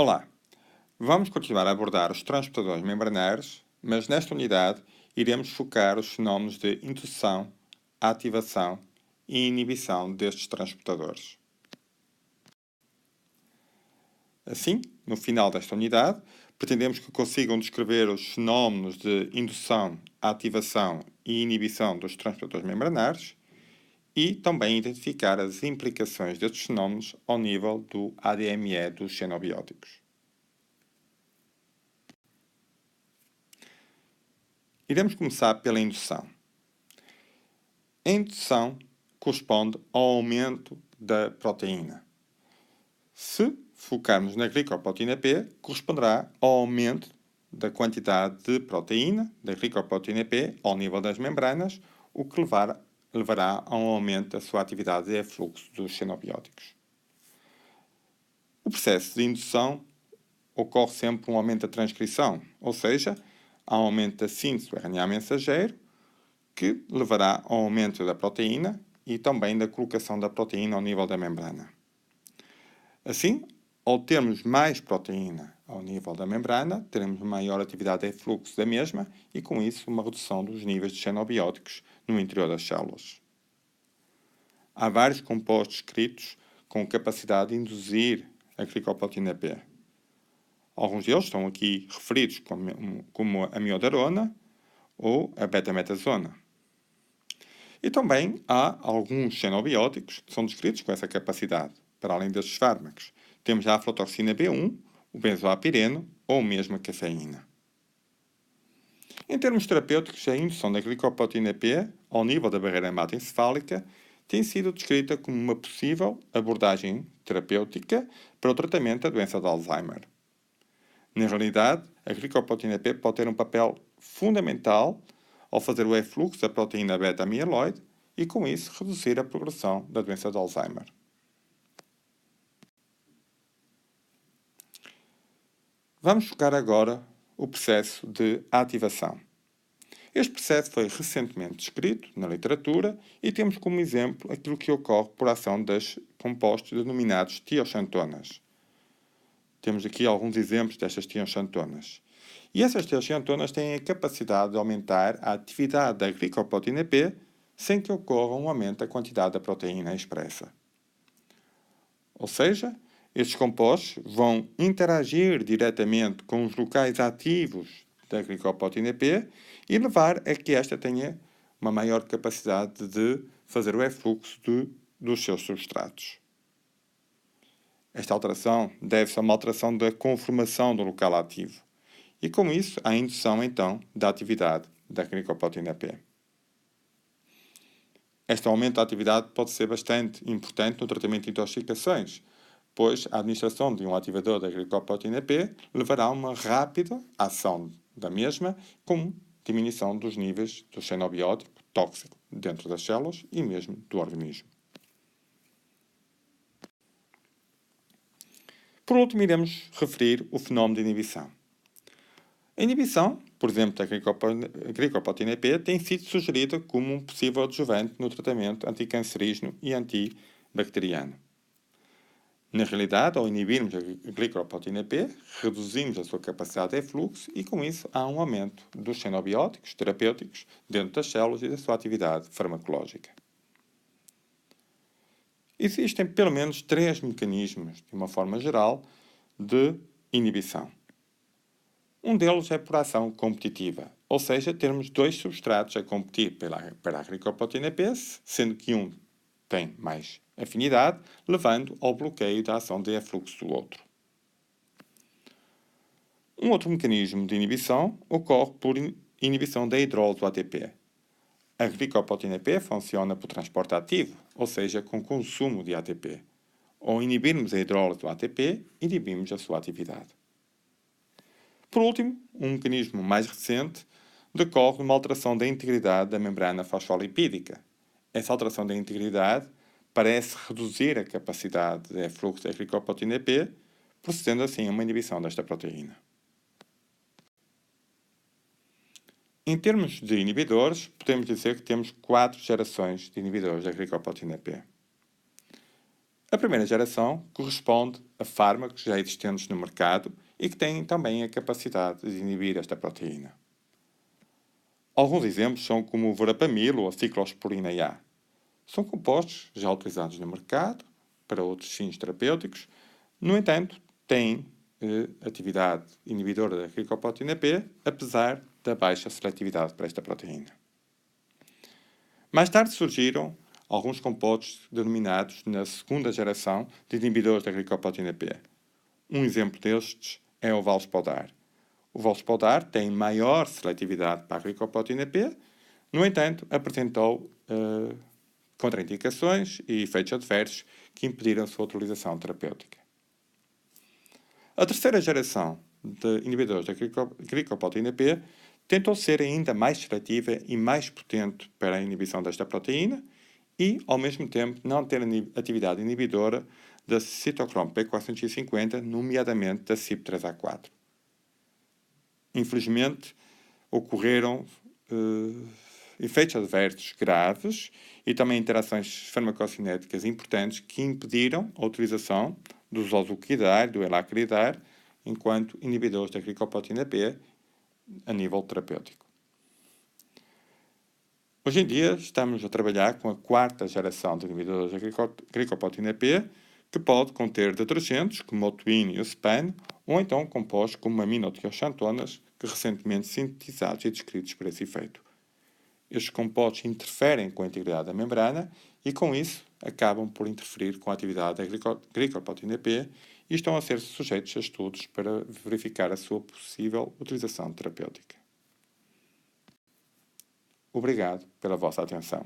Olá, vamos continuar a abordar os transportadores membranários, mas nesta unidade iremos focar os fenómenos de indução, ativação e inibição destes transportadores. Assim, no final desta unidade, pretendemos que consigam descrever os fenómenos de indução, ativação e inibição dos transportadores membranários e também identificar as implicações destes fenómenos ao nível do ADME dos xenobióticos. Iremos começar pela indução. A indução corresponde ao aumento da proteína. Se focarmos na glicoproteína P, corresponderá ao aumento da quantidade de proteína da glicoproteína P ao nível das membranas, o que levará a um aumento da sua atividade de efluxo dos xenobióticos. O processo de indução ocorre sempre um aumento da transcrição, ou seja, há um aumento da síntese do RNA mensageiro, que levará ao aumento da proteína e também da colocação da proteína ao nível da membrana. Assim, ao termos mais proteína ao nível da membrana, teremos maior atividade de efluxo da mesma e, com isso, uma redução dos níveis de xenobióticos no interior das células. Há vários compostos descritos com capacidade de induzir a glicoproteína P. Alguns deles estão aqui referidos como a miodarona ou a beta-metasona. E também há alguns xenobióticos que são descritos com essa capacidade, para além destes fármacos. Temos a aflatoxina B1, o benzoapireno ou mesmo a cafeína. Em termos terapêuticos, a indução da glicoproteína P ao nível da barreira hematoencefálica tem sido descrita como uma possível abordagem terapêutica para o tratamento da doença de Alzheimer. Na realidade, a glicoproteína P pode ter um papel fundamental ao fazer o efluxo da proteína beta-amiloide e, com isso, reduzir a progressão da doença de Alzheimer. Vamos focar agora o processo de ativação. Este processo foi recentemente descrito na literatura e temos como exemplo aquilo que ocorre por ação dos compostos denominados tioxantonas. Temos aqui alguns exemplos destas tioxantonas. E essas tioxantonas têm a capacidade de aumentar a atividade da glicoproteína P sem que ocorra um aumento da quantidade da proteína expressa. Ou seja, estes compostos vão interagir diretamente com os locais ativos da glicoproteína P e levar a que esta tenha uma maior capacidade de fazer o efluxo dos seus substratos. Esta alteração deve-se a uma alteração da conformação do local ativo e, com isso, à indução, então, da atividade da glicoproteína P. Este aumento da atividade pode ser bastante importante no tratamento de intoxicações, pois a administração de um ativador da glicoproteína P levará a uma rápida ação da mesma, com diminuição dos níveis do xenobiótico tóxico dentro das células e mesmo do organismo. Por último, iremos referir o fenómeno de inibição. A inibição, por exemplo, da glicoproteína P, tem sido sugerida como um possível adjuvante no tratamento anticancerígeno e antibacteriano. Na realidade, ao inibirmos a glicoproteína P, reduzimos a sua capacidade de efluxo e, com isso, há um aumento dos xenobióticos terapêuticos dentro das células e da sua atividade farmacológica. Existem pelo menos 3 mecanismos, de uma forma geral, de inibição. Um deles é por ação competitiva, ou seja, termos 2 substratos a competir para a glicoproteína P, sendo que um tem mais afinidade, levando ao bloqueio da ação de efluxo do outro. Um outro mecanismo de inibição ocorre por inibição da hidrólise do ATP. A glicoproteína P funciona por transporte ativo, ou seja, com consumo de ATP. Ao inibirmos a hidrólise do ATP, inibimos a sua atividade. Por último, um mecanismo mais recente decorre de uma alteração da integridade da membrana fosfolipídica. Essa alteração da integridade parece reduzir a capacidade de efluxo da glicoproteína P, procedendo assim a uma inibição desta proteína. Em termos de inibidores, podemos dizer que temos 4 gerações de inibidores da glicoproteína P. A primeira geração corresponde a fármacos já existentes no mercado e que têm também a capacidade de inibir esta proteína. Alguns exemplos são como o verapamil ou a ciclosporina A. São compostos já utilizados no mercado para outros fins terapêuticos, no entanto, têm atividade inibidora da glicoproteína B, apesar da baixa seletividade para esta proteína. Mais tarde surgiram alguns compostos denominados na segunda geração de inibidores da glicoproteína B. Um exemplo destes é o Valspodar. O Valspodar tem maior seletividade para a glicoproteína B, no entanto, apresentou contraindicações e efeitos adversos que impediram a sua utilização terapêutica. A terceira geração de inibidores da glicoproteína B tentou ser ainda mais seletiva e mais potente para a inibição desta proteína e, ao mesmo tempo, não ter atividade inibidora da citocromo P450, nomeadamente da CYP3A4. Infelizmente, ocorreram efeitos adversos graves e também interações farmacocinéticas importantes que impediram a utilização do zolzuquidar, do elacridar, enquanto inibidores da glicoproteína B a nível terapêutico. Hoje em dia estamos a trabalhar com a quarta geração de inibidores da glicoproteína B, que pode conter detergentes como o Twin e o Span, ou então compostos como aminotioxantonas, que recentemente sintetizados e descritos para esse efeito. Estes compostos interferem com a integridade da membrana e, com isso, acabam por interferir com a atividade da glicoproteína B e estão a ser sujeitos a estudos para verificar a sua possível utilização terapêutica. Obrigado pela vossa atenção.